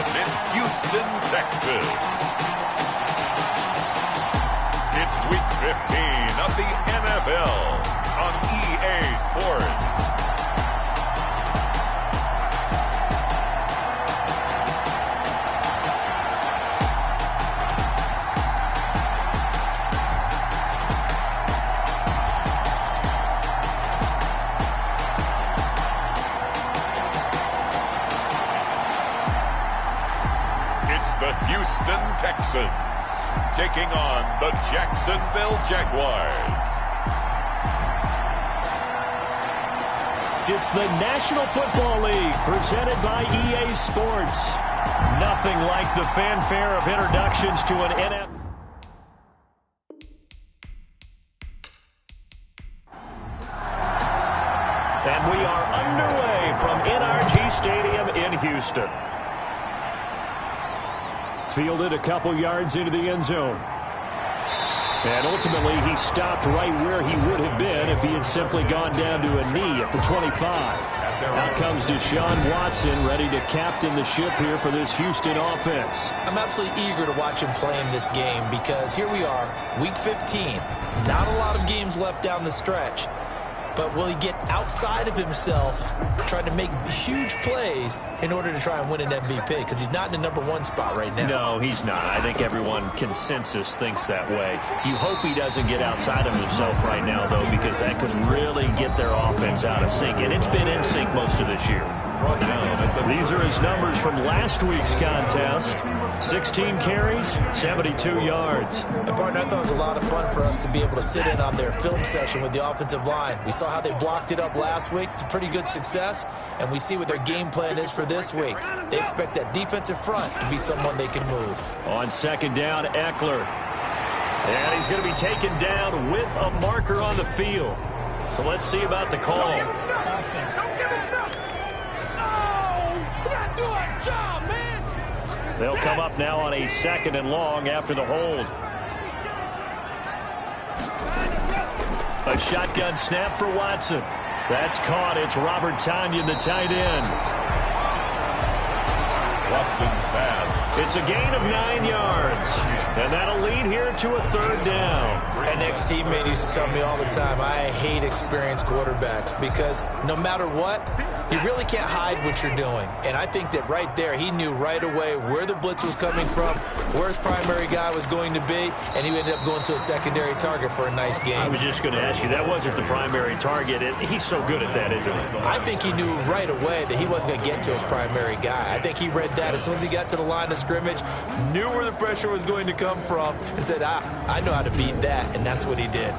in Houston, Texas. It's Week 15 of the NFL on EA Sports. The Houston Texans taking on the Jacksonville Jaguars. It's the National Football League presented by EA Sports. Nothing like the fanfare of introductions to an NFL. And we are underway from NRG Stadium in Houston. Fielded a couple yards into the end zone. And ultimately, he stopped right where he would have been if he had simply gone down to a knee at the 25. Out comes Deshaun Watson, ready to captain the ship here for this Houston offense. I'm absolutely eager to watch him play in this game because here we are, Week 15. Not a lot of games left down the stretch. But will he get outside of himself, trying to make huge plays in order to try and win an MVP? Because he's not in the number one spot right now. No, he's not. I think everyone consensus thinks that way. You hope he doesn't get outside of himself right now, though, because that could really get their offense out of sync. And it's been in sync most of this year. These are his numbers from last week's contest. 16 carries, 72 yards. And, partner, I thought it was a lot of fun for us to be able to sit in on their film session with the offensive line. We saw how they blocked it up last week to pretty good success, and we see what their game plan is for this week. They expect that defensive front to be someone they can move. On second down, Eckler. And he's going to be taken down with a marker on the field. So let's see about the call. They'll come up now on a second and long after the hold. A shotgun snap for Watson. That's caught. It's Robert Tonyan, the tight end. Watson's pass. It's a gain of 9 yards. And that'll lead here to a third down. An ex-teammate used to tell me all the time, I hate experienced quarterbacks because no matter what, you really can't hide what you're doing. And I think that right there, he knew right away where the blitz was coming from, where his primary guy was going to be, and he ended up going to a secondary target for a nice game. I was just going to ask you, that wasn't the primary target. He's so good at that, isn't he? I think he knew right away that he wasn't going to get to his primary guy. I think he read that as soon as he got to the line of scrimmage, knew where the pressure was going to come from, and said, I know how to beat that, and that's what he did.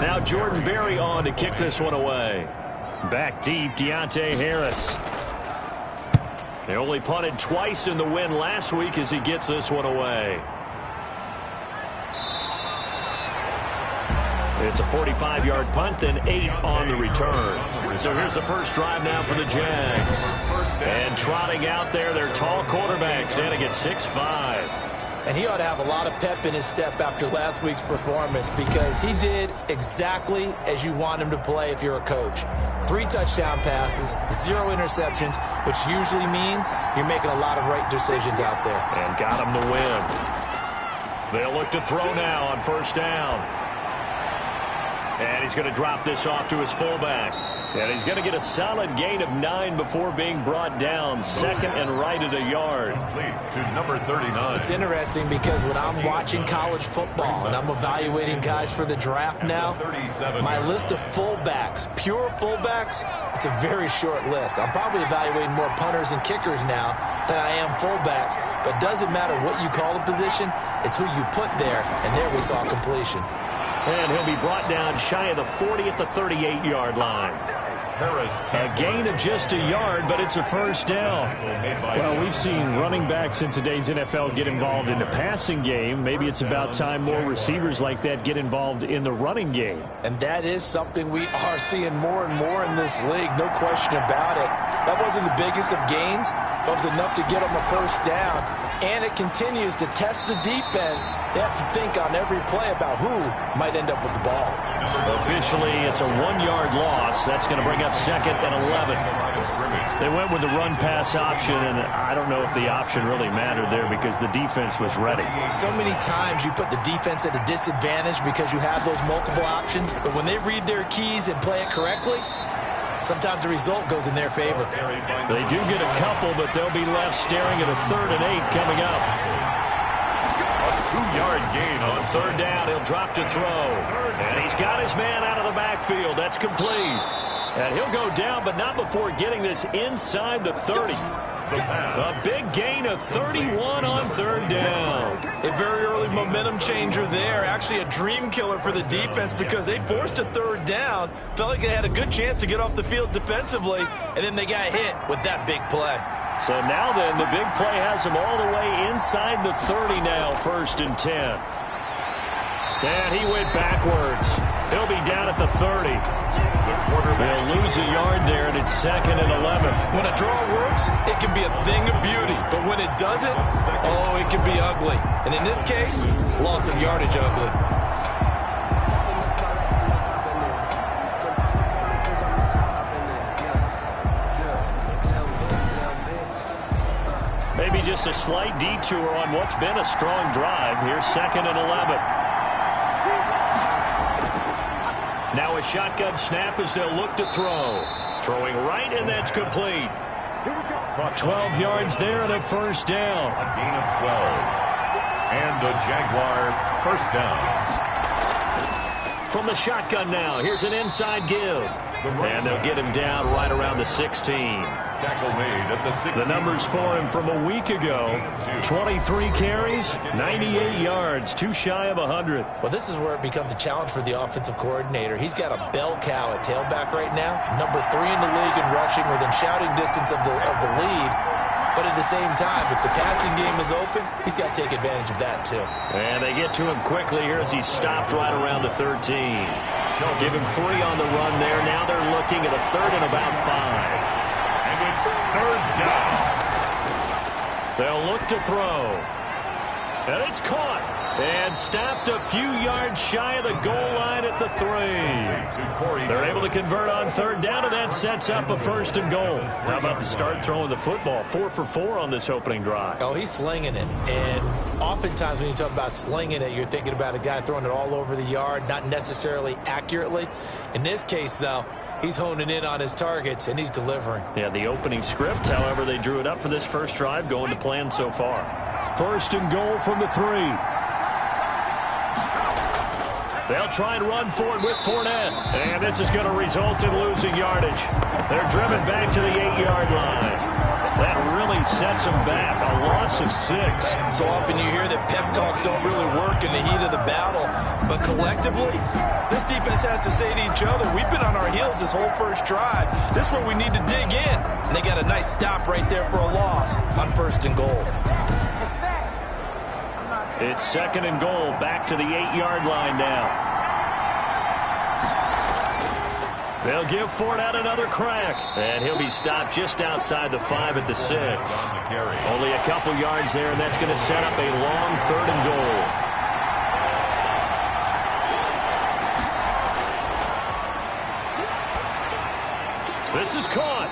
Now Jordan Berry on to kick this one away. Back deep, Deontay Harris. They only punted twice in the win last week as he gets this one away. It's a 45-yard punt, then 8 on the return. So here's the first drive now for the Jags. And trotting out there, their tall quarterback standing at 6'5". And he ought to have a lot of pep in his step after last week's performance because he did exactly as you want him to play if you're a coach. 3 touchdown passes, 0 interceptions, which usually means you're making a lot of right decisions out there. And got him the win. They'll look to throw now on first down. And he's going to drop this off to his fullback. And he's going to get a solid gain of 9 before being brought down. Second and right at a yard. To number 39. It's interesting because when I'm watching college football and I'm evaluating guys for the draft now, my list of fullbacks, pure fullbacks, it's a very short list. I'm probably evaluating more punters and kickers now than I am fullbacks. But doesn't matter what you call a position, it's who you put there. And there we saw completion. And he'll be brought down shy of the 40 at the 38-yard line. A gain of just a yard, but it's a first down. Well, we've seen running backs in today's NFL get involved in the passing game. Maybe it's about time more receivers like that get involved in the running game. And that is something we are seeing more and more in this league, no question about it. That wasn't the biggest of gains, but it was enough to get them a first down. and it continues to test the defense. They have to think on every play about who might end up with the ball. Officially, it's a 1-yard loss. That's going to bring up 2nd and 11. They went with the run-pass option, and I don't know if the option really mattered there because the defense was ready. So many times you put the defense at a disadvantage because you have those multiple options, but when they read their keys and play it correctly, sometimes the result goes in their favor. They do get a couple, but they'll be left staring at a 3rd and 8 coming up. A 2-yard gain on 3rd down, he'll drop to throw. And he's got his man out of the backfield. That's complete. And he'll go down, but not before getting this inside the 30. A big gain of 31 on 3rd down. A very early momentum changer there. Actually a dream killer for the defense because they forced a 3rd down. Felt like they had a good chance to get off the field defensively, and then they got hit with that big play. So now then, the big play has them all the way inside the 30 now, 1st and 10. And he went backwards. He'll be down at the 30. They'll lose a yard there, and it's 2nd and 11. When a draw works, it can be a thing of beauty. But when it doesn't, oh, it can be ugly. And in this case, loss of yardage ugly. Maybe just a slight detour on what's been a strong drive. Here's 2nd and 11. Now a shotgun snap as they'll look to throw. Throwing right, and that's complete. 12 yards there and a 1st down. a gain of 12. And a Jaguar 1st down. From the shotgun now, here's an inside give. And they'll get him down right around the 16. Tackle made at the 16. The numbers for him from a week ago: 23 carries, 98 yards, too shy of 100. Well, this is where it becomes a challenge for the offensive coordinator. He's got a bell cow at tailback right now, number 3 in the league in rushing, within shouting distance of the lead. But at the same time, if the passing game is open, he's got to take advantage of that too. And they get to him quickly here as he's stopped right around the 13. Give him 3 on the run there. Now they're looking at a 3rd and about 5. And it's 3rd down. They'll look to throw. And it's caught. And stopped a few yards shy of the goal line at the 3. They're able to convert on 3rd down, and that sets up a 1st and goal. How about the start throwing the football? 4 for 4 on this opening drive. Oh, he's slinging it. And oftentimes when you talk about slinging it, you're thinking about a guy throwing it all over the yard, not necessarily accurately. In this case, though, he's honing in on his targets, and he's delivering. Yeah, the opening script, however, they drew it up for this first drive, going to plan so far. 1st and goal from the 3. They'll try and run forward with Fournette. And this is going to result in losing yardage. They're driven back to the 8-yard line. That really sets them back. A loss of 6. So often you hear that pep talks don't really work in the heat of the battle. But collectively, this defense has to say to each other, we've been on our heels this whole first drive. This is where we need to dig in. And they got a nice stop right there for a loss on 1st and goal. It's 2nd and goal, back to the 8-yard line now. They'll give Fournette another crack, and he'll be stopped just outside the 5 at the 6. Only a couple yards there, and that's going to set up a long 3rd and goal. This is caught.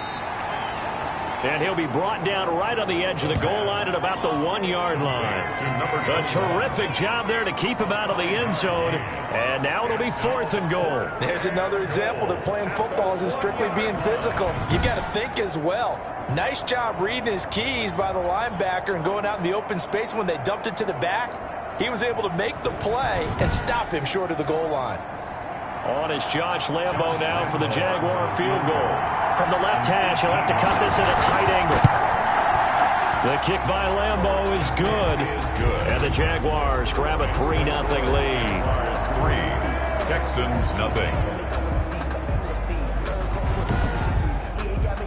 And he'll be brought down right on the edge of the goal line at about the 1-yard line. A terrific job there to keep him out of the end zone. And now it'll be 4th and goal. There's another example that playing football isn't strictly being physical. You got to think as well. Nice job reading his keys by the linebacker and going out in the open space when they dumped it to the back. He was able to make the play and stop him short of the goal line. On is Josh Lambo now for the Jaguar field goal. From the left hash, he'll have to cut this at a tight angle. The kick by Lambo is good. And the Jaguars grab a 3-0 lead. 3, Texans nothing.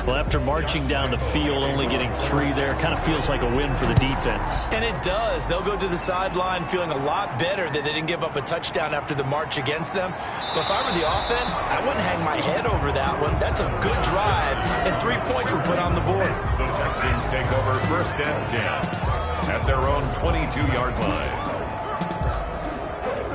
Well, after marching down the field, only getting 3 there, kind of feels like a win for the defense. And it does. They'll go to the sideline feeling a lot better that they didn't give up a touchdown after the march against them. But if I were the offense, I wouldn't hang my head over that one. That's a good drive, and 3 points were put on the board. The Texans take over 1st and 10. at their own 22-yard line.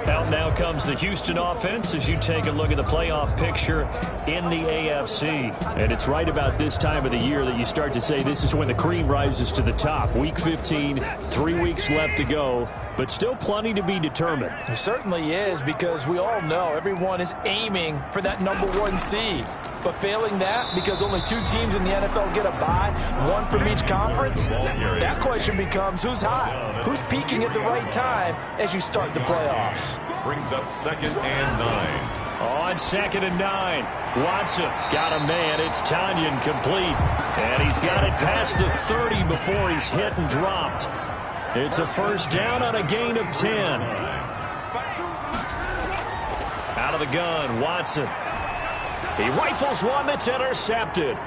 Out now comes the Houston offense as you take a look at the playoff picture in the AFC. And it's right about this time of the year that you start to say this is when the cream rises to the top. Week 15, 3 weeks left to go, but still plenty to be determined. It certainly is, because we all know everyone is aiming for that #1 seed. But failing that, because only 2 teams in the NFL get a bye, 1 from each conference, that question becomes who's hot? Who's peaking at the right time as you start the playoffs? Brings up 2nd and 9. On 2nd and 9, Watson got a man. It's Tanyan complete. And he's got it past the 30 before he's hit and dropped. It's a first down on a gain of 10. Out of the gun, Watson. He rifles one that's intercepted.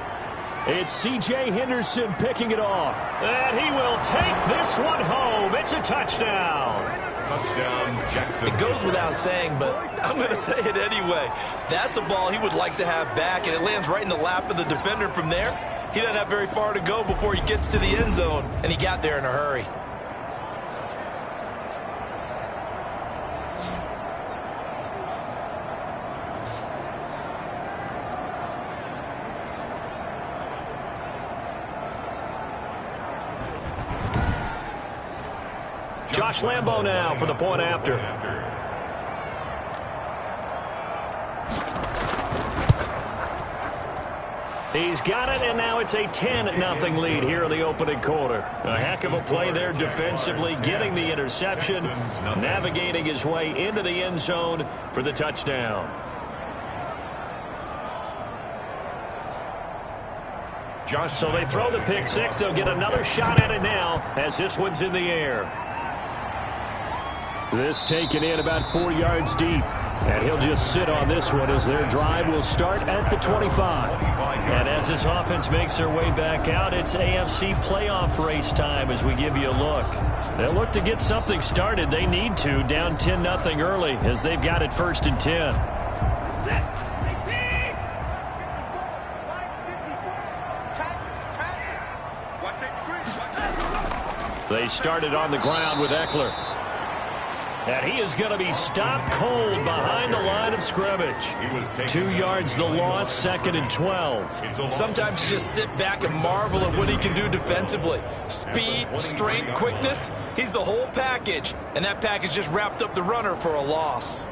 It's C.J. Henderson picking it off. And he will take this one home. It's a touchdown. Touchdown, Jackson. It goes without saying, but I'm going to say it anyway. That's a ball he would like to have back, and it lands right in the lap of the defender from there. He doesn't have very far to go before he gets to the end zone, and he got there in a hurry. Josh Lambo now for the point after. He's got it, and now it's a 10-0 lead here in the opening quarter. A heck of a play there defensively, getting the interception, navigating his way into the end zone for the touchdown. So they throw the pick six. They'll get another shot at it now as this one's in the air. This taken in about 4 yards deep. And he'll just sit on this one as their drive will start at the 25. And as this offense makes their way back out, it's AFC playoff race time as we give you a look. They'll look to get something started. They need to, down 10-0 early as they've got it 1st and 10. They started on the ground with Eckler. And he is going to be stopped cold behind the line of scrimmage. 2 yards the loss, 2nd and 12. Sometimes you just sit back and marvel at what he can do defensively. Speed, strength, quickness, he's the whole package. And that package just wrapped up the runner for a loss.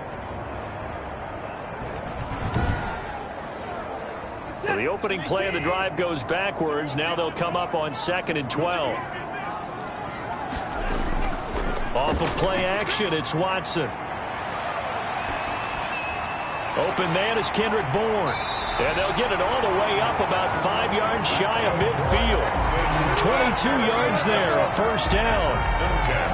So the opening play of the drive goes backwards. Now they'll come up on 2nd and 12. Off of play action, it's Watson. Open man is Kendrick Bourne. And they'll get it all the way up about 5 yards shy of midfield. 22 yards there, a first down.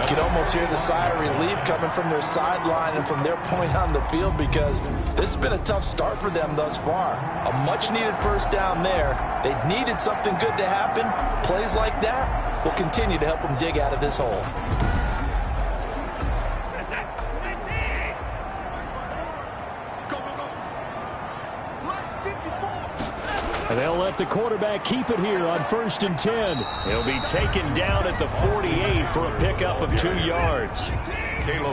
You can almost hear the sigh of relief coming from their sideline and from their point on the field, because this has been a tough start for them thus far. A much-needed first down there. They needed something good to happen. Plays like that will continue to help them dig out of this hole. And they'll let the quarterback keep it here on 1st and 10. He'll be taken down at the 48 for a pickup of 2 yards.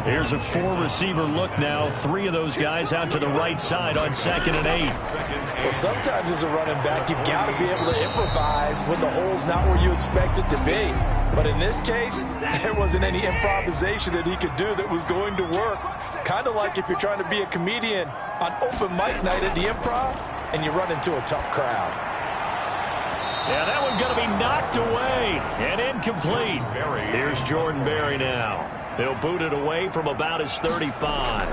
Here's a 4-receiver look now. 3 of those guys out to the right side on 2nd and 8. Well, sometimes as a running back, you've got to be able to improvise when the hole's not where you expect it to be. But in this case, there wasn't any improvisation that he could do that was going to work. Kind of like if you're trying to be a comedian on open mic night at the Improv and you run into a tough crowd. Yeah, that one's going to be knocked away and incomplete. Here's Jordan Berry now. They'll boot it away from about his 35.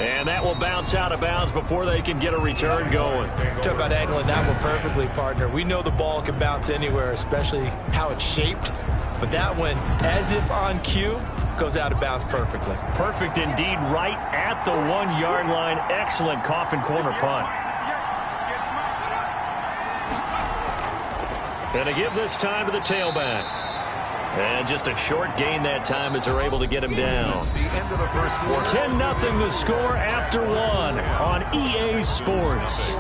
And that will bounce out of bounds before they can get a return going. Talk about angling that one perfectly, partner. We know the ball can bounce anywhere, especially how it's shaped. But that one, as if on cue, goes out of bounds perfectly. Perfect indeed, right at the 1 yard line. Excellent coffin corner punt. And to give this time to the tailback. And just a short gain that time as they're able to get him down. 10-0 the score after 1 on EA Sports.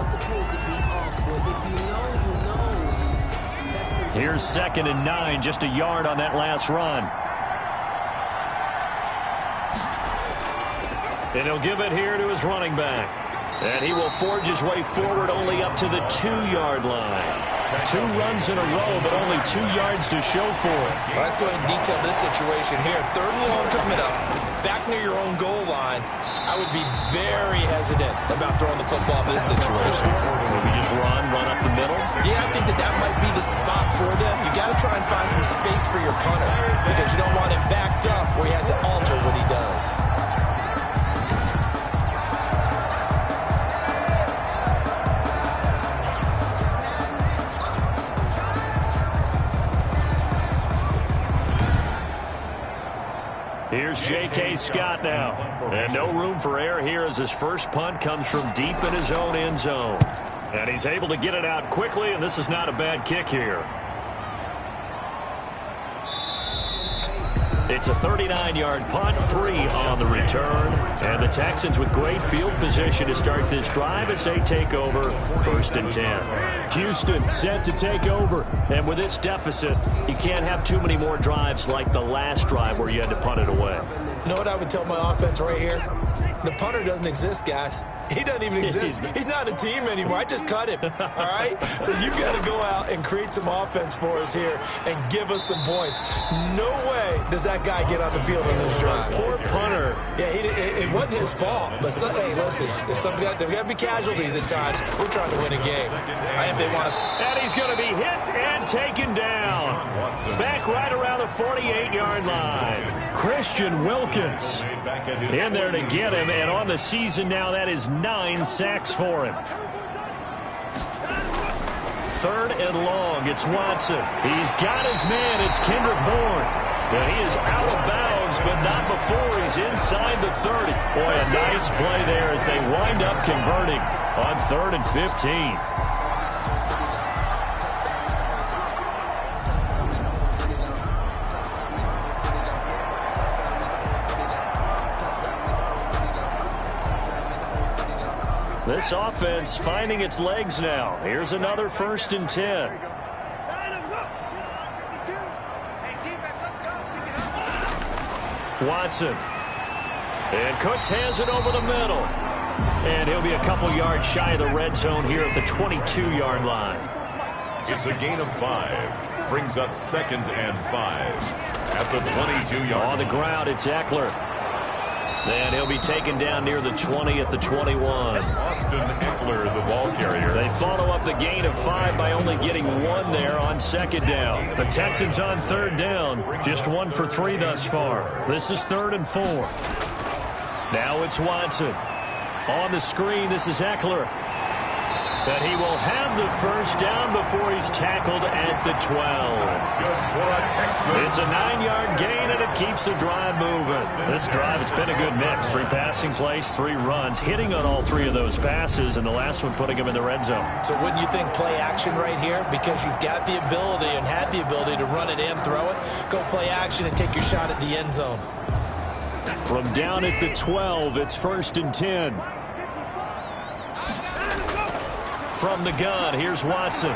Here's 2nd and 9, just a yard on that last run. And he'll give it here to his running back. And he will forge his way forward only up to the 2-yard line. 2 runs in a row, but only 2 yards to show for it. Well, let's go ahead and detail this situation here. 3rd and long coming up, back near your own goal line. I would be very hesitant about throwing the football in this situation. Maybe just run up the middle? Yeah, I think that might be the spot for them. You got to try and find some space for your punter because you don't want him backed up where he has to alter what he does. Here's J.K. Scott now. And no room for error here as his first punt comes from deep in his own end zone. And he's able to get it out quickly, and this is not a bad kick here. It's a 39-yard punt, 3 on the return. And the Texans with great field position to start this drive as they take over 1st and 10. Houston set to take over. And with this deficit, you can't have too many more drives like the last drive where you had to punt it away. You know what I would tell my offense right here? The punter doesn't exist, guys. He doesn't even exist. He's not a team anymore. I just cut him, all right? So you've got to go out and create some offense for us here and give us some points. No way does that guy get on the field on this drive. Poor punter. Yeah, it wasn't his fault. But, hey, listen, there's got to be casualties at times. We're trying to win a game. If they want us. And he's going to be hit and taken down. Back right around the 48-yard line. Christian Wilkins in there to get him, and on the season now, that is 9 sacks for him. 3rd and long, it's Watson. He's got his man, it's Kendrick Bourne. And he is out of bounds, but not before he's inside the 30. Boy, a nice play there as they wind up converting on 3rd and 15. This offense finding its legs now. Here's another 1st and 10. Watson. And Cooks has it over the middle. And he'll be a couple yards shy of the red zone here at the 22-yard line. It's a gain of 5. Brings up 2nd and 5 at the 22-yard line. On the ground, it's Eckler. And he'll be taken down near the 20 at the 21. Austin Eckler, the ball carrier. They follow up the gain of 5 by only getting 1 there on 2nd down. The Texans on 3rd down, just 1 for 3 thus far. This is 3rd and 4. Now it's Watson. On the screen, this is Eckler. But he will have the 1st down before he's tackled at the 12. It's a 9-yard gain, and it keeps the drive moving. This drive, it's been a good mix. 3 passing plays, 3 runs, hitting on all 3 of those passes, and the last one putting him in the red zone. So wouldn't you think play action right here? Because you've got the ability and had the ability to run it and throw it. Go play action and take your shot at the end zone. From down at the 12, it's 1st and 10. From the gun, here's Watson.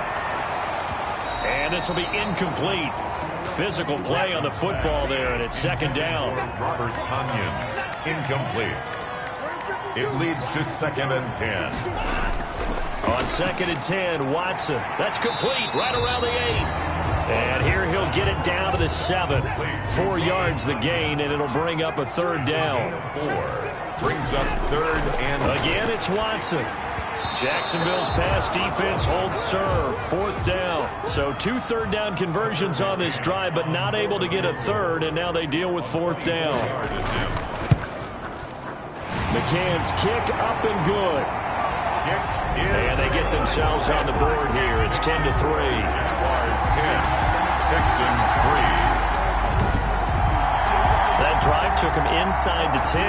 And this will be incomplete. Physical play on the football there, and it's 2nd down. Robert Tonyan, incomplete. It leads to 2nd and 10. On 2nd and 10, Watson. That's complete, right around the 8. And here he'll get it down to the 7. 4 yards the gain, and it'll bring up a 3rd down. 4 brings up 3rd and again, it's Watson. Jacksonville's pass defense holds serve. 4th down. So 2 3rd down conversions on this drive, but not able to get a 3rd, and now they deal with 4th down. McCann's kick up and good. And they get themselves on the board here. It's 10-3. Jaguars 10, Texans 3. That drive took him inside the 10.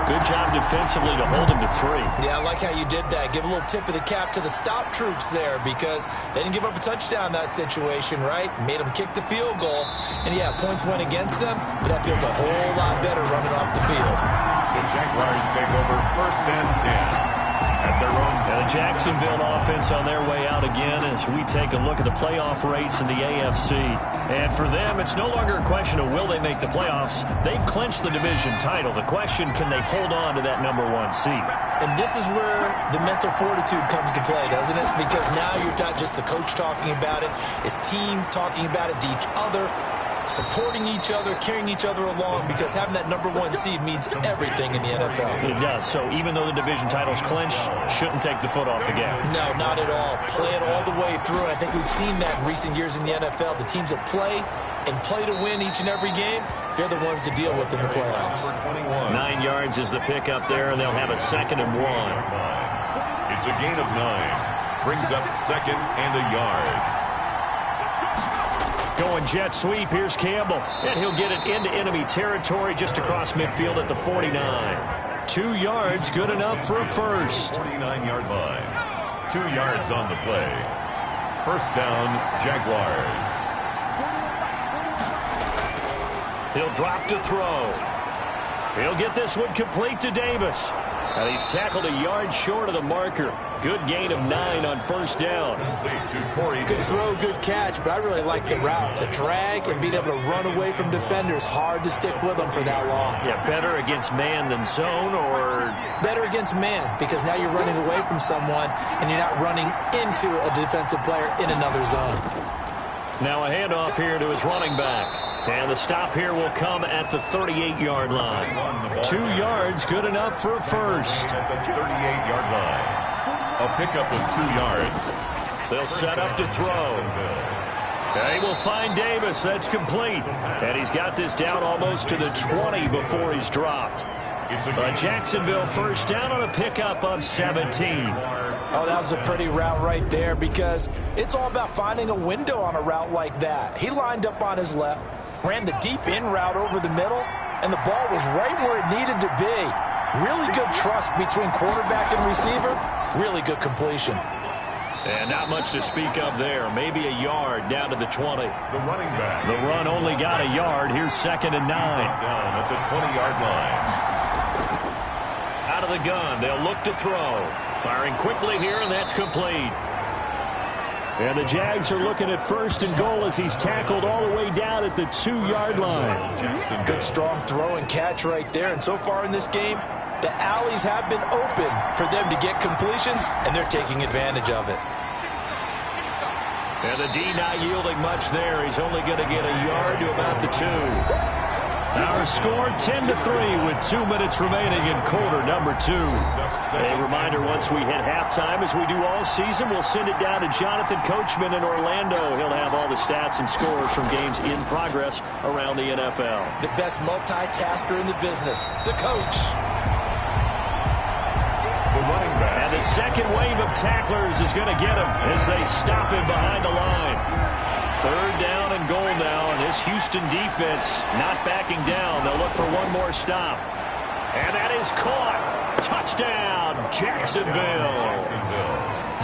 Good job defensively to hold him to 3. Yeah, I like how you did that. Give a little tip of the cap to the stop troops there because they didn't give up a touchdown in that situation, right? Made them kick the field goal. And, yeah, points went against them, but that feels a whole lot better running off the field. The Jaguars take over 1st and 10. at their own. And the Jacksonville offense on their way out again as we take a look at the playoff race in the AFC. And for them, it's no longer a question of will they make the playoffs. They've clinched the division title. The question, can they hold on to that #1 seed? And this is where the mental fortitude comes to play, doesn't it? Because now you're not just the coach talking about it. It's team talking about it to each other, supporting each other, carrying each other along, because having that #1 seed means everything in the NFL. It does. So even though the division title's clinched, shouldn't take the foot off the gas. No, not at all. Play it all the way through. I think we've seen that in recent years in the NFL. The teams that play and play to win each and every game, they're the ones to deal with in the playoffs. 9 yards is the pickup there, and they'll have a 2nd and 1. It's a gain of 9. Brings up 2nd and a yard. Going jet sweep, here's Campbell. And he'll get it into enemy territory just across midfield at the 49. 2 yards, good enough for a first. 49-yard line. 2 yards on the play. First down, Jaguars. He'll drop to throw. He'll get this one complete to Davis. And he's tackled a yard short of the marker. Good gain of 9 on first down. Good throw, good catch, but I really like the route. The drag and being able to run away from defenders, hard to stick with them for that long. Yeah, better against man than zone, or? Better against man, because now you're running away from someone and you're not running into a defensive player in another zone. Now a handoff here to his running back. And the stop here will come at the 38-yard line. 2 yards, good enough for a first. At the 38-yard line. A pickup of 2 yards. They'll set up to throw. They will find Davis. That's complete. And he's got this down almost to the 20 before he's dropped. A Jacksonville first down on a pickup of 17. Oh, that was a pretty route right there, because it's all about finding a window on a route like that. He lined up on his left, ran the deep in route over the middle, and the ball was right where it needed to be. Really good trust between quarterback and receiver. Really good completion. And not much to speak of there. Maybe a yard down to the 20. The running back. The run only got a yard. Here's 2nd and 9. Down at the 20-yard line. Out of the gun. They'll look to throw. Firing quickly here, and that's complete. And the Jags are looking at 1st and goal as he's tackled all the way down at the 2-yard line. Good strong throw and catch right there. And so far in this game, the alleys have been open for them to get completions, and they're taking advantage of it. And the D not yielding much there. He's only going to get a yard to about the 2. Our score 10-3 with 2 minutes remaining in quarter number 2. A reminder, once we hit halftime, as we do all season, we'll send it down to Jonathan Coachman in Orlando. He'll have all the stats and scores from games in progress around the NFL. The best multitasker in the business, the coach. The running back. And the second wave of tacklers is going to get him as they stop him behind the line. 3rd down and goal now, and this Houston defense not backing down. They'll look for one more stop. And that is caught. Touchdown, Jacksonville.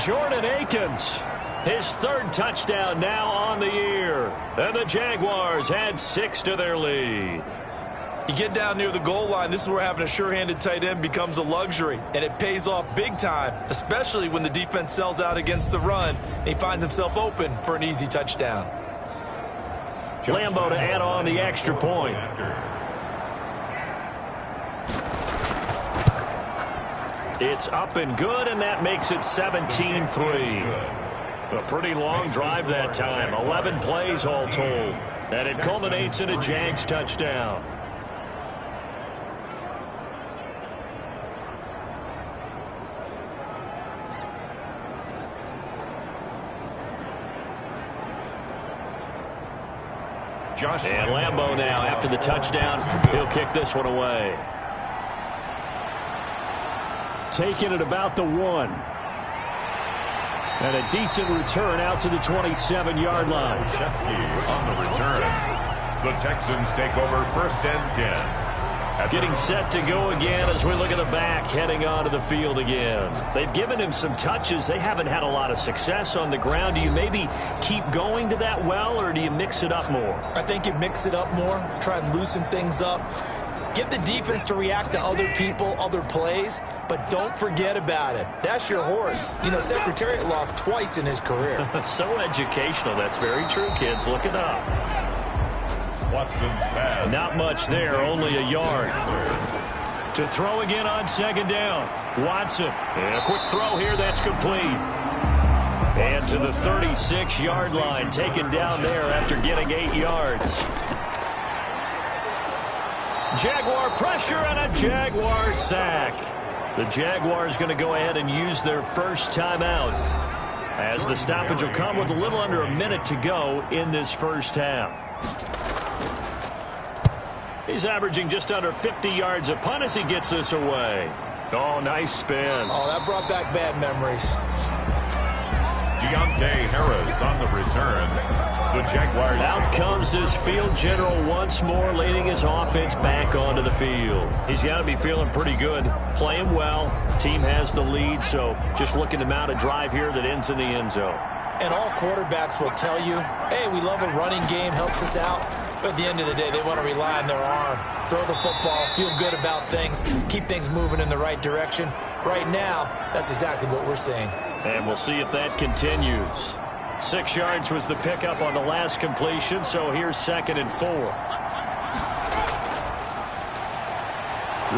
Jordan Akins, his 3rd touchdown now on the year. And the Jaguars add 6 to their lead. You get down near the goal line, this is where having a sure-handed tight end becomes a luxury, and it pays off big time, especially when the defense sells out against the run, and he finds himself open for an easy touchdown. Lambo to add on the extra point. It's up and good, and that makes it 17-3. A pretty long drive that time, 11 plays all told, and it culminates in a Jags touchdown. And Lambo now, after the touchdown, he'll kick this one away. Taking it about the 1. And a decent return out to the 27-yard line. On the return. The Texans take over 1st and 10. Getting set to go again as we look at the back, heading onto the field again. They've given him some touches. They haven't had a lot of success on the ground. Do you maybe keep going to that well, or do you mix it up more? I think you mix it up more, try and loosen things up. Get the defense to react to other people, other plays, but don't forget about it. That's your horse. You know, Secretariat lost twice in his career. So educational. That's very true, kids. Look it up. Watson's pass. Not much there, only a yard. To throw again on second down. Watson. And a quick throw here. That's complete. And to the 36-yard line, taken down there after getting 8 yards. Jaguar pressure and a Jaguar sack. The Jaguars going to go ahead and use their first timeout, as the stoppage will come with a little under a minute to go in this first half. He's averaging just under 50 yards a punt as he gets this away. Oh, nice spin. Oh, that brought back bad memories. Deontay Harris on the return. The Jaguars. Out comes this field general once more, leading his offense back onto the field. He's got to be feeling pretty good, playing well. Team has the lead, so just looking to mount a drive here that ends in the end zone. And all quarterbacks will tell you, hey, we love a running game, helps us out. But at the end of the day, they want to rely on their arm, throw the football, feel good about things, keep things moving in the right direction. Right now, that's exactly what we're seeing. And we'll see if that continues. 6 yards was the pickup on the last completion, so here's 2nd and 4.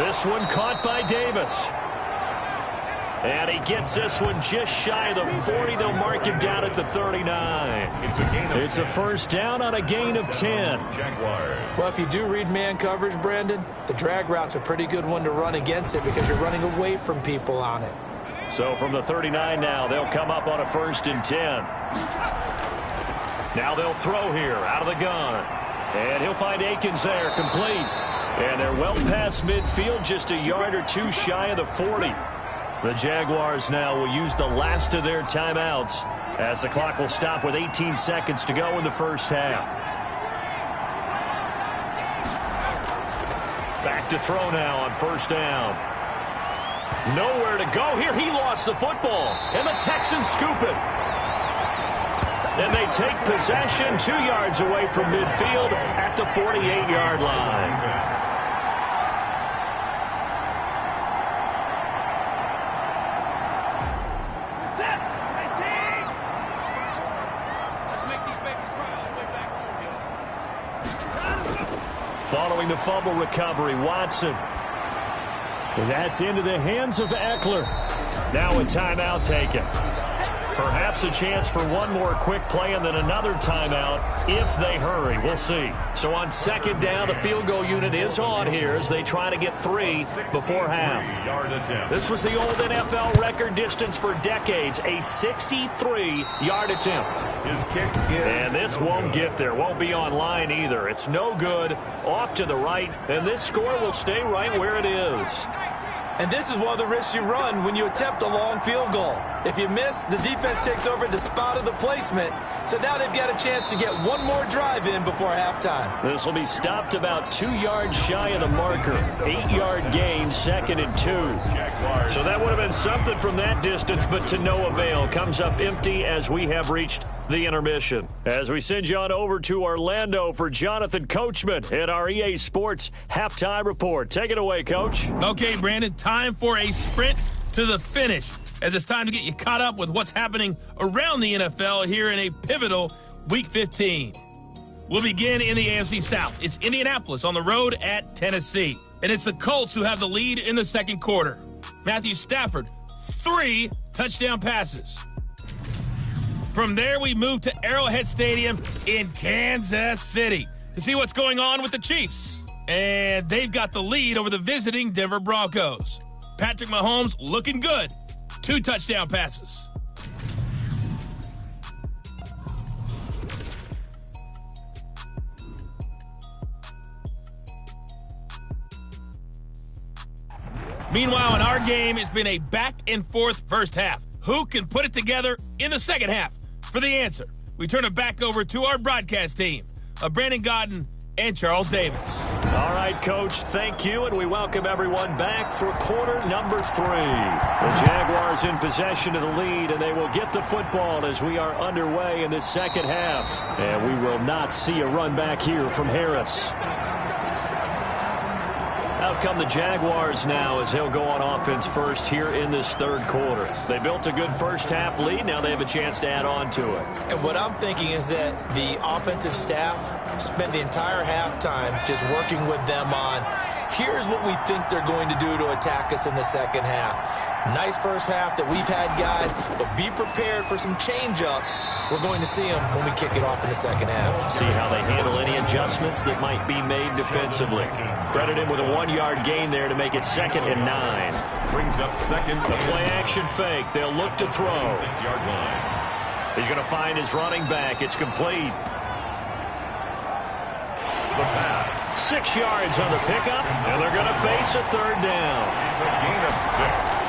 This one caught by Davis. And he gets this one just shy of the 40. They'll mark him down at the 39. It's a first down on a gain of 10. Well, if you do read man coverage, Brandon, the drag route's a pretty good one to run against it because you're running away from people on it. So from the 39 now, they'll come up on a 1st and 10. Now they'll throw here out of the gun. And he'll find Akins there, complete. And they're well past midfield, just a yard or two shy of the 40. The Jaguars now will use the last of their timeouts as the clock will stop with 18 seconds to go in the first half. Back to throw now on 1st down. Nowhere to go here. He lost the football, and the Texans scoop it. And they take possession 2 yards away from midfield at the 48-yard line. Following the fumble recovery, Watson. And that's into the hands of Eckler. Now a timeout taken. Perhaps a chance for one more quick play and then another timeout if they hurry. We'll see. So on 2nd down, the field goal unit is on here as they try to get 3 before half. This was the old NFL record distance for decades, a 63-yard attempt. His kick is and this won't get there. Won't be on line either. It's no good. Off to the right, and this score will stay right where it is. And this is one of the risks you run when you attempt a long field goal. If you miss, the defense takes over the spot of the placement. So now they've got a chance to get one more drive in before halftime. This will be stopped about 2 yards shy of the marker. 8-yard gain, 2nd and 2. So that would have been something from that distance, but to no avail. Comes up empty as we have reached the intermission. As we send you on over to Orlando for Jonathan Coachman at our EA Sports Halftime Report. Take it away, Coach. Okay, Brandon, time for a sprint to the finish, as it's time to get you caught up with what's happening around the NFL here in a pivotal Week 15. We'll begin in the AFC South. It's Indianapolis on the road at Tennessee, and it's the Colts who have the lead in the second quarter. Matthew Stafford, 3 touchdown passes. From there, we move to Arrowhead Stadium in Kansas City to see what's going on with the Chiefs. And they've got the lead over the visiting Denver Broncos. Patrick Mahomes looking good. 2 touchdown passes. Meanwhile, in our game, it's been a back-and-forth first half. Who can put it together in the second half? For the answer, we turn it back over to our broadcast team of Brandon Godden and Charles Davis. All right, Coach, thank you, and we welcome everyone back for quarter number 3. The Jaguars in possession of the lead, and they will get the football as we are underway in this second half. And we will not see a run back here from Harris. Out come the Jaguars now as they'll go on offense first here in this third quarter. They built a good first-half lead. Now they have a chance to add on to it. And what I'm thinking is that the offensive staff spent the entire halftime just working with them on, here's what we think they're going to do to attack us in the second half. Nice first half that we've had, guys, but be prepared for some change-ups. We're going to see them when we kick it off in the second half. See how they handle any adjustments that might be made defensively. Credit him with a 1-yard gain there to make it 2nd and 9. Brings up second. The play-action fake. They'll look to throw. 6-yard line. He's going to find his running back. It's complete. The pass. 6 yards on the pickup, and they're going to face a third down. It's a gain of 6.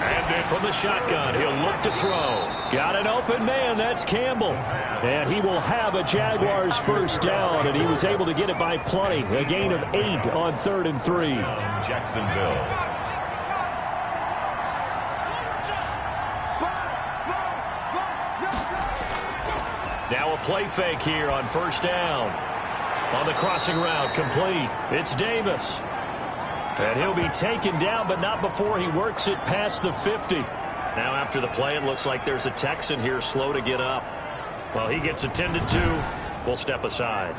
And From the shotgun, he'll look to throw. Got an open man, that's Campbell. And he will have a Jaguars first down, and he was able to get it by plenty. A gain of 8 on 3rd and 3. Jacksonville. Now a play fake here on first down. On the crossing route, complete. It's Davis. And he'll be taken down, but not before he works it past the 50. Now after the play, it looks like there's a Texan here slow to get up. Well, he gets attended to. We'll step aside.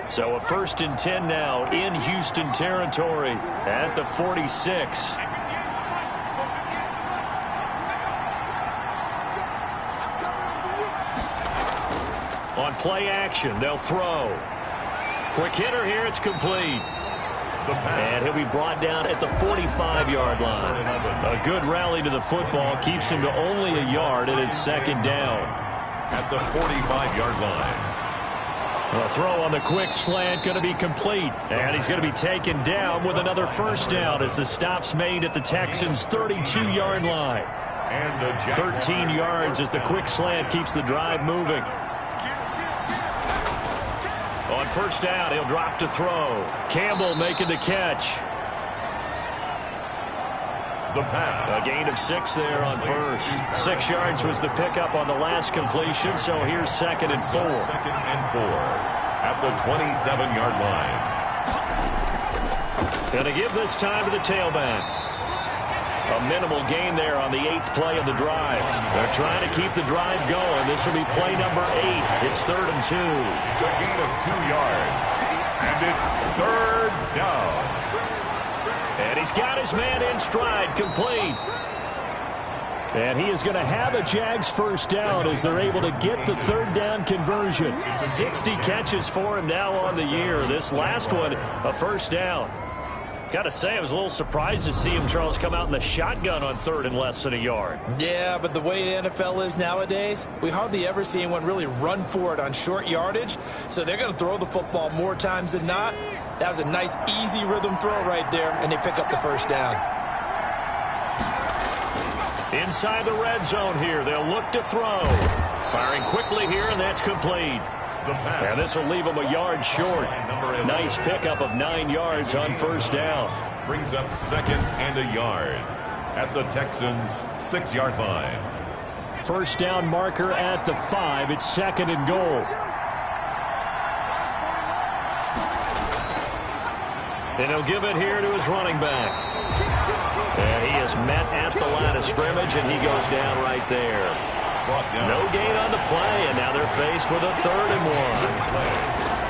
So a 1st and 10 now in Houston territory at the 46. On play action, they'll throw. Quick hitter here, it's complete. And he'll be brought down at the 45-yard line. A good rally to the football keeps him to only a yard, and it's 2nd down. At the 45-yard line. A throw on the quick slant going to be complete. And he's going to be taken down with another first down as the stop's made at the Texans' 32-yard line. And 13 yards as the quick slant keeps the drive moving. On first down, he'll drop to throw. Campbell making the catch. The pass. A gain of 6 there on first. 6 yards was the pickup on the last completion, so here's 2nd and 4. 2nd and 4. At the 27-yard line. Going to give this time to the tailback. A minimal gain there on the 8th play of the drive. They're trying to keep the drive going. This will be play number 8. It's 3rd and 2. It's a gain of 2 yards. And it's 3rd down. And he's got his man in stride, complete. And he is going to have a Jags first down as they're able to get the 3rd down conversion. 60 catches for him now on the year. This last one, a first down. Got to say, I was a little surprised to see him, Charles, come out in the shotgun on 3rd and less than a yard. Yeah, but the way the NFL is nowadays, we hardly ever see anyone really run for it on short yardage. So they're going to throw the football more times than not. That was a nice, easy rhythm throw right there, and they pick up the first down. Inside the red zone here, they'll look to throw. Firing quickly here, and that's complete. And this will leave him a yard short. Nice pickup of 9 yards on first down. Brings up 2nd and a yard. At the Texans' 6-yard line. First down marker at the 5. It's 2nd and goal. And he'll give it here to his running back. And he is met at the line of scrimmage, and he goes down right there. No gain on the play, and now they're faced with a 3rd and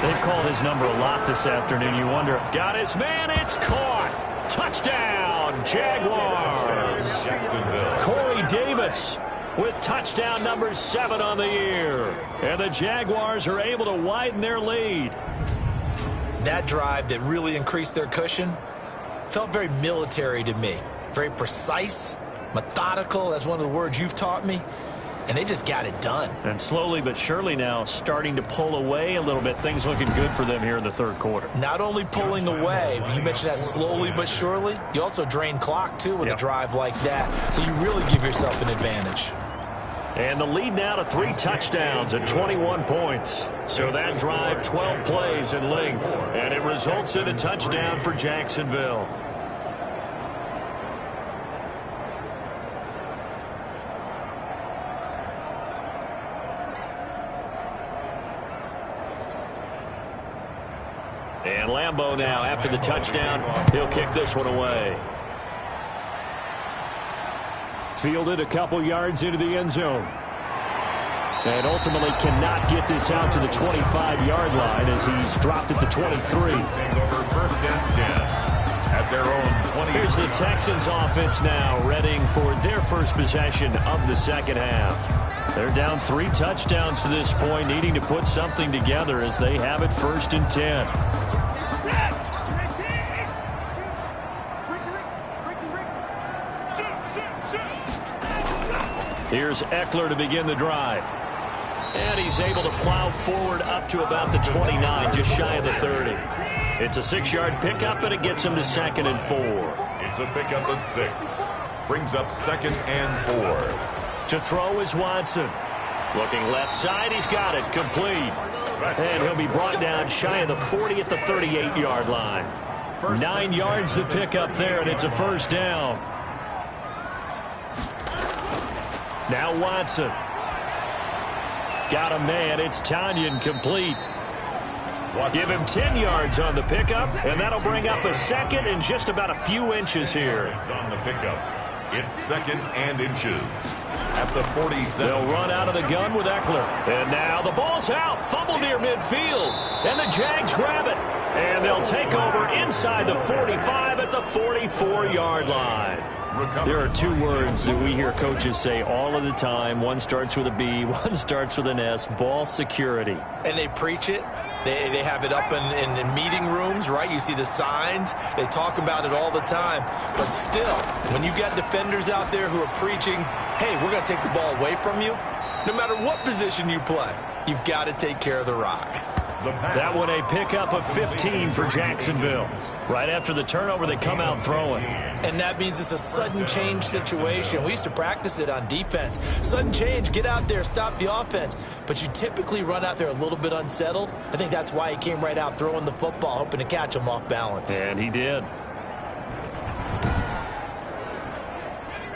1. They've called his number a lot this afternoon. You wonder, got his man, it's caught. Touchdown, Jaguars. Corey Davis with touchdown number 7 on the year. And the Jaguars are able to widen their lead. That drive that really increased their cushion felt very military to me. Very precise, methodical. That's one of the words you've taught me. And they just got it done. And slowly but surely now starting to pull away a little bit. Things looking good for them here in the 3rd quarter. Not only pulling away, but you mentioned that slowly but surely. You also drain clock, too, with a drive like that. So you really give yourself an advantage. And the lead now to 3 touchdowns at 21 points. So that drive, 12 plays in length. And it results in a touchdown for Jacksonville. And Lambeau now, after the touchdown, he'll kick this one away. Fielded a couple yards into the end zone. And ultimately cannot get this out to the 25-yard line as he's dropped at the 23. Over first and 10 at their own 20. Here's the Texans offense now, readying for their first possession of the second half. They're down 3 touchdowns to this point, needing to put something together as they have it first and 10. Here's Eckler to begin the drive. And he's able to plow forward up to about the 29, just shy of the 30. It's a 6-yard pickup, and it gets him to 2nd and 4. It's a pickup of 6. Brings up 2nd and 4. To throw is Watson. Looking left side, he's got it, complete. And he'll be brought down shy of the 40 at the 38-yard line. 9 yards to pick up there, and it's a first down. Now Watson. Got a man. It's Tanyan, complete. Give him 10 yards on the pickup, and that'll bring up a 2nd and just about a few inches here. It's on the pickup. It's 2nd and inches at the 47. They'll run out of the gun with Eckler. And now the ball's out. Fumble near midfield. And the Jags grab it. And they'll take over inside the 45 at the 44-yard line. There are 2 words that we hear coaches say all of the time. One starts with a B, one starts with an S. Ball security. And they preach it. They have it up in meeting rooms, right? You see the signs. They talk about it all the time. But still, when you've got defenders out there who are preaching, hey, we're going to take the ball away from you, no matter what position you play, you've got to take care of the rock. That one a pickup of 15 for Jacksonville. Right after the turnover, they come out throwing. And that means it's a sudden change situation. We used to practice it on defense. Sudden change, get out there, stop the offense. But you typically run out there a little bit unsettled. I think that's why he came right out throwing the football, hoping to catch him off balance. And he did.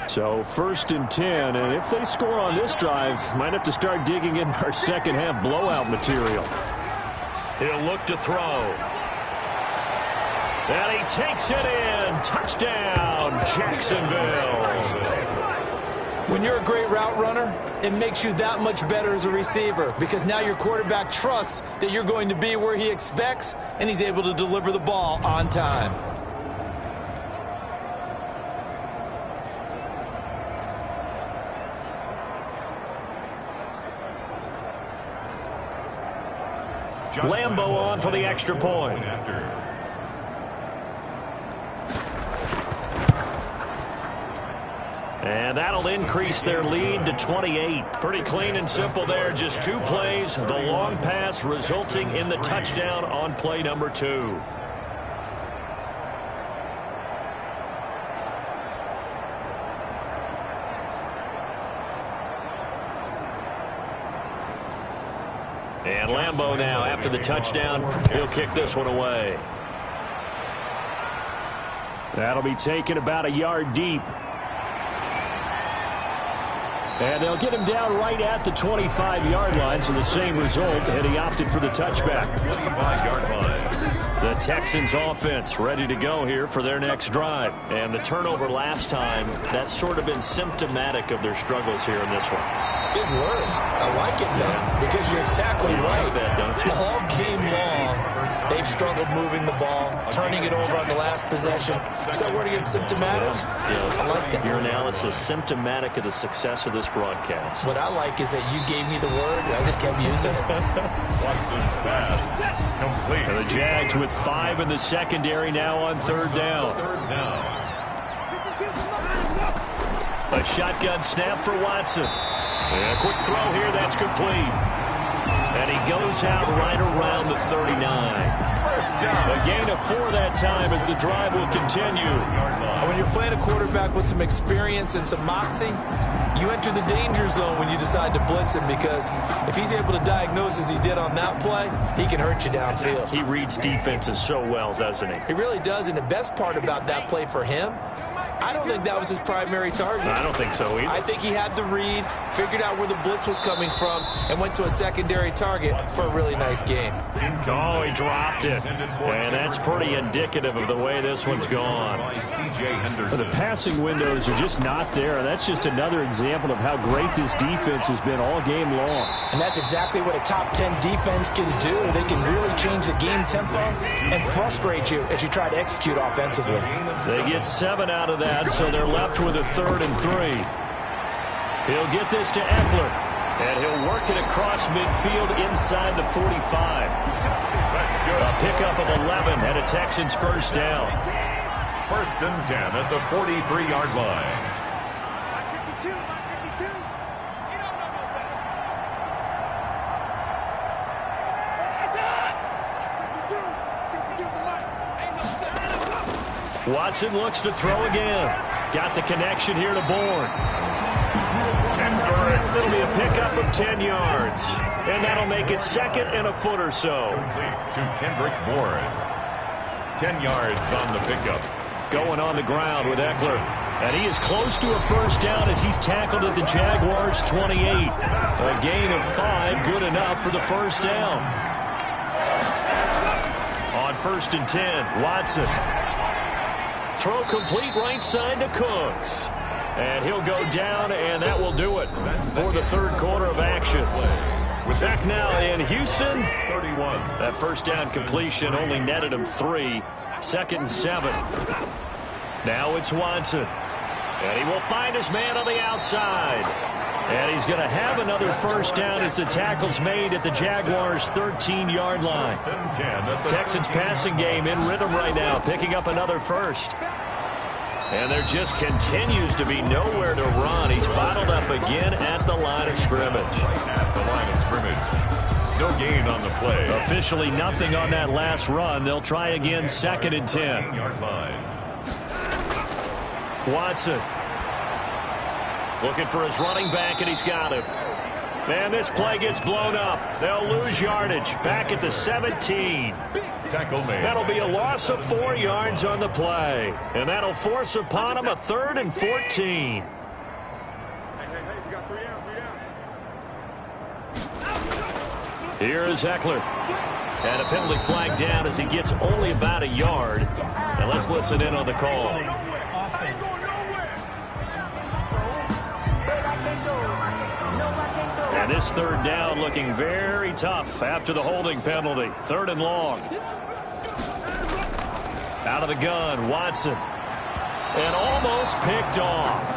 So 1st and 10, and if they score on this drive, might have to start digging in our second half blowout material. He'll look to throw. And he takes it in. Touchdown, Jacksonville. When you're a great route runner, it makes you that much better as a receiver because now your quarterback trusts that you're going to be where he expects, and he's able to deliver the ball on time. Lambeau on for the extra point. And that'll increase their lead to 28. Pretty clean and simple there. Just 2 plays. The long pass resulting in the touchdown on play number 2. And Lambeau now, after the touchdown, he'll kick this one away. That'll be taken about a yard deep. And they'll get him down right at the 25-yard line, so the same result, and he opted for the touchback. 25-yard line. The Texans offense ready to go here for their next drive. And the turnover last time, that's sort of been symptomatic of their struggles here in this one. Good word. I like it, though, because you're exactly right. That, don't you? All game long, they've struggled moving the ball, turning it over on the last possession. Is that word against symptomatic? Yeah. I like that. Your analysis, symptomatic of the success of this broadcast. What I like is that you gave me the word, and I just kept using it. Watson's pass complete. And the Jags with 5 in the secondary now on 3rd down. Third down. A shotgun snap for Watson. And a quick throw here, that's complete. And he goes out right around the 39. A gain of 4 that time as the drive will continue. When you're playing a quarterback with some experience and some moxie, you enter the danger zone when you decide to blitz him, because if he's able to diagnose as he did on that play, he can hurt you downfield. He reads defenses so well, doesn't he? He really does, and the best part about that play for him, I don't think that was his primary target. I don't think so either. I think he had the read, figured out where the blitz was coming from, and went to a secondary target for a really nice game. Oh, he dropped it. And that's pretty indicative of the way this one's gone. The passing windows are just not there. That's just another example of how great this defense has been all game long. And that's exactly what a top 10 defense can do. They can really change the game tempo and frustrate you as you try to execute offensively. They get 7 out of that, so they're left with a 3rd and 3. He'll get this to Eckler, and he'll work it across midfield inside the 45. That's good. A pickup of 11 and a Texans first down. 1st and 10 at the 43-yard line. Watson looks to throw again. Got the connection here to Bourne. It'll be a pickup of 10 yards. And that'll make it 2nd and a foot or so. To Kendrick Bourne. 10 yards on the pickup. Going on the ground with Eckler. And he is close to a first down as he's tackled at the Jaguars' 28. A gain of 5, good enough for the first down. On 1st and 10, Watson. Throw complete right side to Cooks. And he'll go down, and that will do it for the 3rd quarter of action. Back now in Houston. 31. That first down completion only netted him 3. 2nd and 7. Now it's Watson. And he will find his man on the outside. And he's going to have another first down as the tackle's made at the Jaguars' 13-yard line. Texans passing game in rhythm right now, picking up another first. And there just continues to be nowhere to run. He's bottled up again at the line of scrimmage. Right at the line of scrimmage. No gain on the play. Officially nothing on that last run. They'll try again 2nd and 10. 13-yard line. Watson. Looking for his running back, and he's got him. Man, this play gets blown up. They'll lose yardage. Back at the 17. Tackle made. That'll be a loss of 4 yards on the play. And that'll force upon him a 3rd and 14. Here is Eckler. And a penalty flag down as he gets only about a yard. And let's listen in on the call. And this 3rd down looking very tough after the holding penalty. 3rd and long. Out of the gun, Watson. And almost picked off.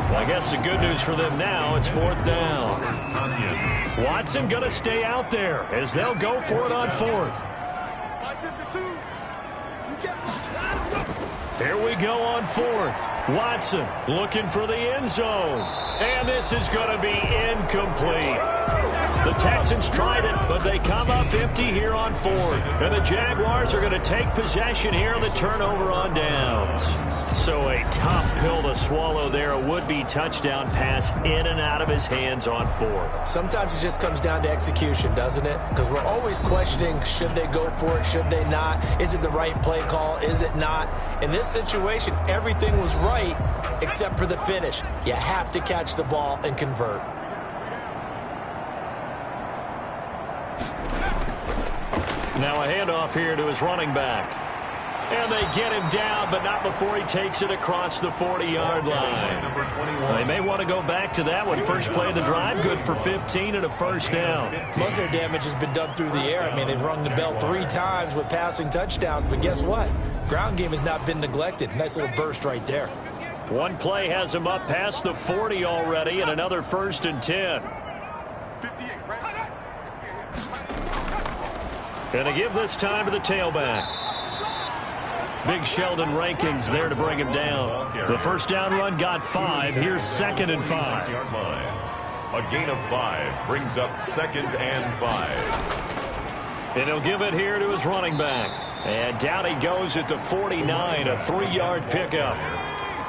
Well, I guess the good news for them now, it's 4th down. Watson going to stay out there as they'll go for it on 4th. Here we go on 4th. Watson looking for the end zone. And this is going to be incomplete. The Texans tried it, but they come up empty here on 4th. And the Jaguars are going to take possession here on the turnover on downs. So a tough pill to swallow there. A would-be touchdown pass in and out of his hands on 4th. Sometimes it just comes down to execution, doesn't it? Because we're always questioning, should they go for it, should they not? Is it the right play call, is it not? In this situation, everything was right except for the finish. You have to catch the ball and convert. Now a handoff here to his running back. And they get him down, but not before he takes it across the 40-yard line. They may want to go back to that one. First play of the drive, good for 15 and a first down. Most of their damage has been done through the air. I mean, they've rung the bell 3 times with passing touchdowns, but guess what? Ground game has not been neglected. Nice little burst right there. One play has him up past the 40 already, and another 1st and 10. And they give this time to the tailback. Big Sheldon Rankins there to bring him down. The first down run got 5. Here's 2nd and 5. A gain of 5 brings up 2nd and 5. And he'll give it here to his running back. And down he goes at the 49, a 3-yard pickup.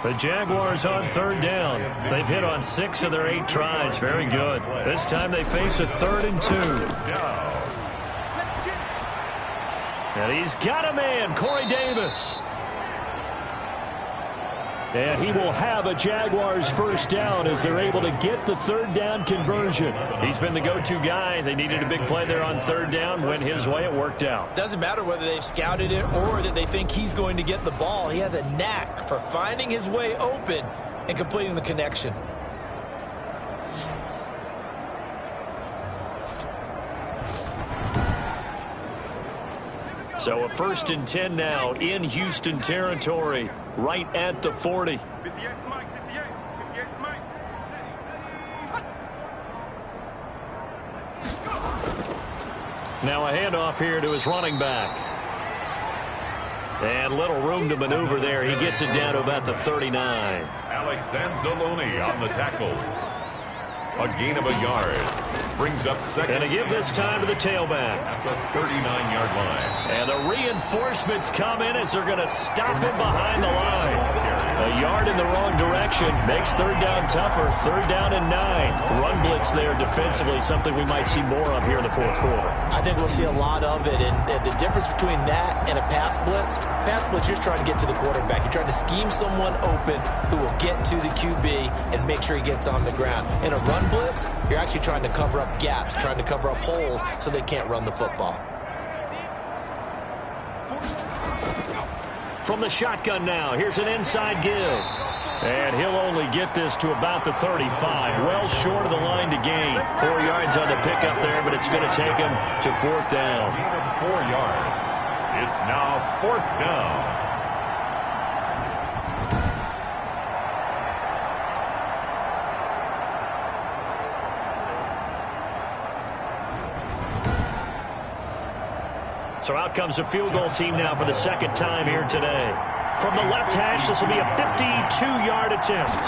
The Jaguars on 3rd down. They've hit on 6 of their 8 tries. Very good. This time they face a 3rd and 2. And he's got a man, Corey Davis. And he will have a Jaguars first down as they're able to get the third down conversion. He's been the go-to guy. They needed a big play there on third down. Went his way. It worked out. Doesn't matter whether they've scouted it or that they think he's going to get the ball. He has a knack for finding his way open and completing the connection. So a 1st and 10 now in Houston territory, right at the 40. Now a handoff here to his running back. And little room to maneuver there. He gets it down to about the 39. Alex Anzalone on the tackle. A gain of a yard. Brings up second. And to give this time to the tailback. At the 39-yard line. And the reinforcements come in as they're going to stop him behind the line. A yard in the wrong direction. Makes third down tougher. Third down and 9. Run blitz there defensively. Something we might see more of here in the fourth quarter. I think we'll see a lot of it. And the difference between that and a pass blitz, you're just trying to get to the quarterback. You're trying to scheme someone open who will get to the QB and make sure he gets on the ground. In a run blitz, you're actually trying to cover up gaps, trying to cover up holes so they can't run the football. From the shotgun now, here's an inside give. And he'll only get this to about the 35. Well short of the line to gain. 4 yards on the pickup there, but it's going to take him to fourth down. 4 yards. It's now fourth down. So out comes a field goal team now for the second time here today. From the left hash, this will be a 52-yard attempt.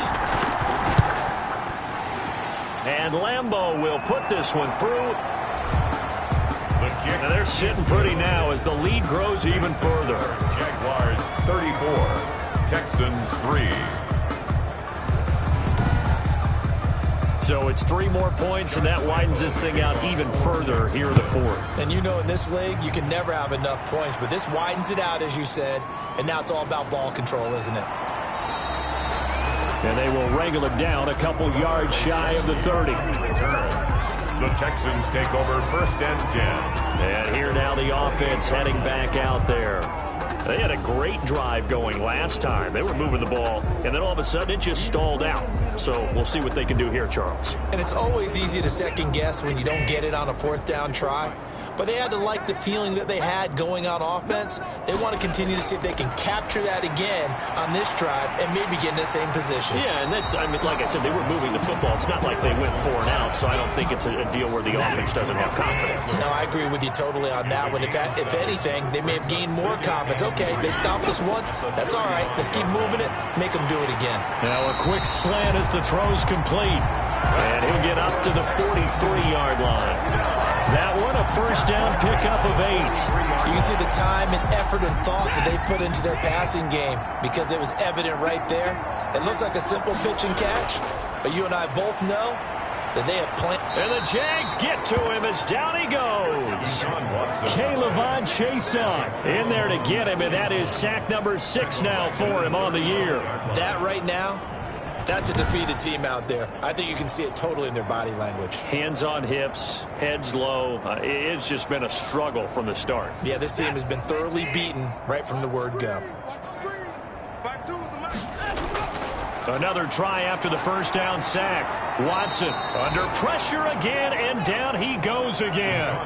And Lambeau will put this one through. And they're sitting pretty now as the lead grows even further. Jaguars 34, Texans 3. So it's 3 more points, and that widens this thing out even further here in the fourth. And you know in this league, you can never have enough points, but this widens it out, as you said, and now it's all about ball control, isn't it? And they will wrangle it down a couple yards shy of the 30. The Texans take over 1st and 10. And here now the offense heading back out there. They had a great drive going last time. They were moving the ball, and then all of a sudden it just stalled out. So we'll see what they can do here, Charles. And it's always easy to second guess when you don't get it on a 4th down try. But they had to like the feeling that they had going on offense. They want to continue to see if they can capture that again on this drive and maybe get in the same position. Yeah, and that's, I mean, like I said, they were moving the football. It's not like they went 4 and out, so I don't think it's a deal where the offense doesn't have confidence. No, I agree with you totally on that one. If anything, they may have gained more confidence. Okay, they stopped us once. That's all right. Let's keep moving it. Make them do it again. Now a quick slant as the throw's complete. And he'll get up to the 43-yard line. That one, a first down pickup of 8. You can see the time and effort and thought that they put into their passing game because it was evident right there. It looks like a simple pitch and catch, but you and I both know that they have planned. And the Jags get to him as down he goes. Caleb Chason in there to get him, and that is sack number 6 now for him on the year. That right now, that's a defeated team out there. I think you can see it totally in their body language. Hands on hips, heads low. It's just been a struggle from the start. Yeah, this team has been thoroughly beaten right from the word go. Another try after the first down sack. Watson under pressure again, and down he goes again.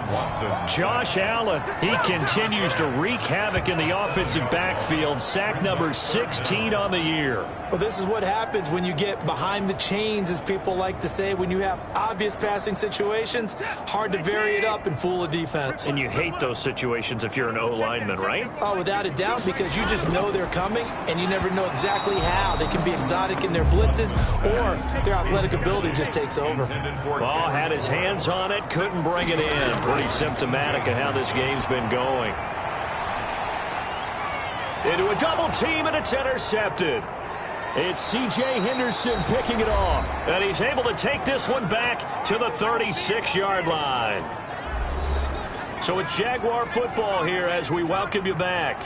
Josh Allen, he continues to wreak havoc in the offensive backfield. Sack number 16 on the year. Well, this is what happens when you get behind the chains, as people like to say. When you have obvious passing situations, hard to vary it up and fool a defense. And you hate those situations if you're an O-lineman, right? Oh, without a doubt, because you just know they're coming, and you never know exactly how. They can be exotic in their blitzes, or their athletic ability just takes over. Ball had his hands on it, couldn't bring it in. Pretty symptomatic of how this game's been going. Into a double team, and it's intercepted. It's C.J. Henderson picking it off, and he's able to take this one back to the 36-yard line. So it's Jaguar football here as we welcome you back.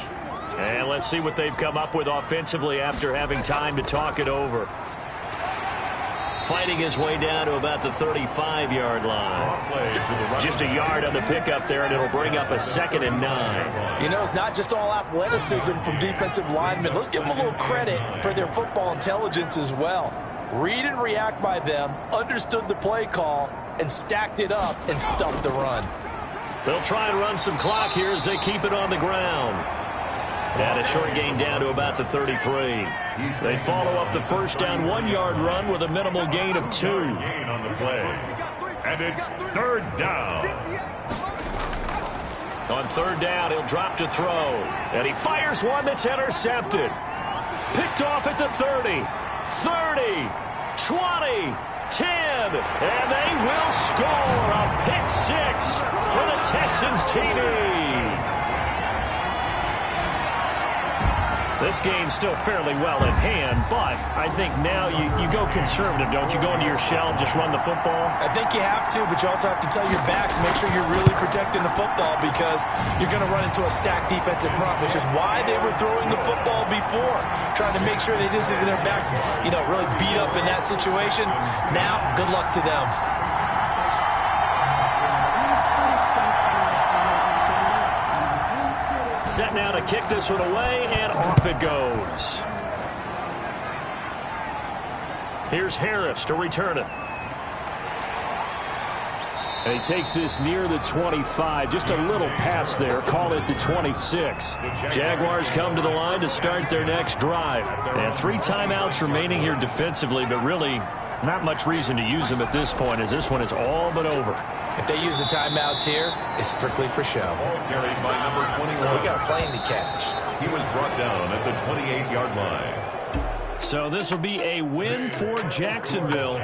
And let's see what they've come up with offensively after having time to talk it over. Fighting his way down to about the 35-yard line. Just a yard on the pickup there, and it'll bring up a 2nd and 9. You know, it's not just all athleticism from defensive linemen. Let's give them a little credit for their football intelligence as well. Read and react by them, understood the play call, and stacked it up and stuffed the run. They'll try and run some clock here as they keep it on the ground. And a short gain down to about the 33. They follow up the first down 1-yard run with a minimal gain of 2. Gain on the play. And it's 3rd down. On 3rd down, he'll drop to throw. And he fires one that's intercepted. Picked off at the 30, 30, 20, 10. And they will score a pick 6 for the Texans TD. This game's still fairly well in hand, but I think now you go conservative, don't you? Go into your shell and just run the football? I think you have to, but you also have to tell your backs, make sure you're really protecting the football because you're going to run into a stacked defensive front, which is why they were throwing the football before, trying to make sure they just get their backs, really beat up in that situation. Now, good luck to them. Set now to kick this one away, and off it goes. Here's Harris to return it. And he takes this near the 25. Just a little pass there. Call it the 26. Jaguars come to the line to start their next drive. And 3 timeouts remaining here defensively, but really not much reason to use them at this point as this one is all but over. If they use the timeouts here, it's strictly for show. Ball carried by number 21. We got a plane to catch. He was brought down at the 28-yard line. So this will be a win for Jacksonville.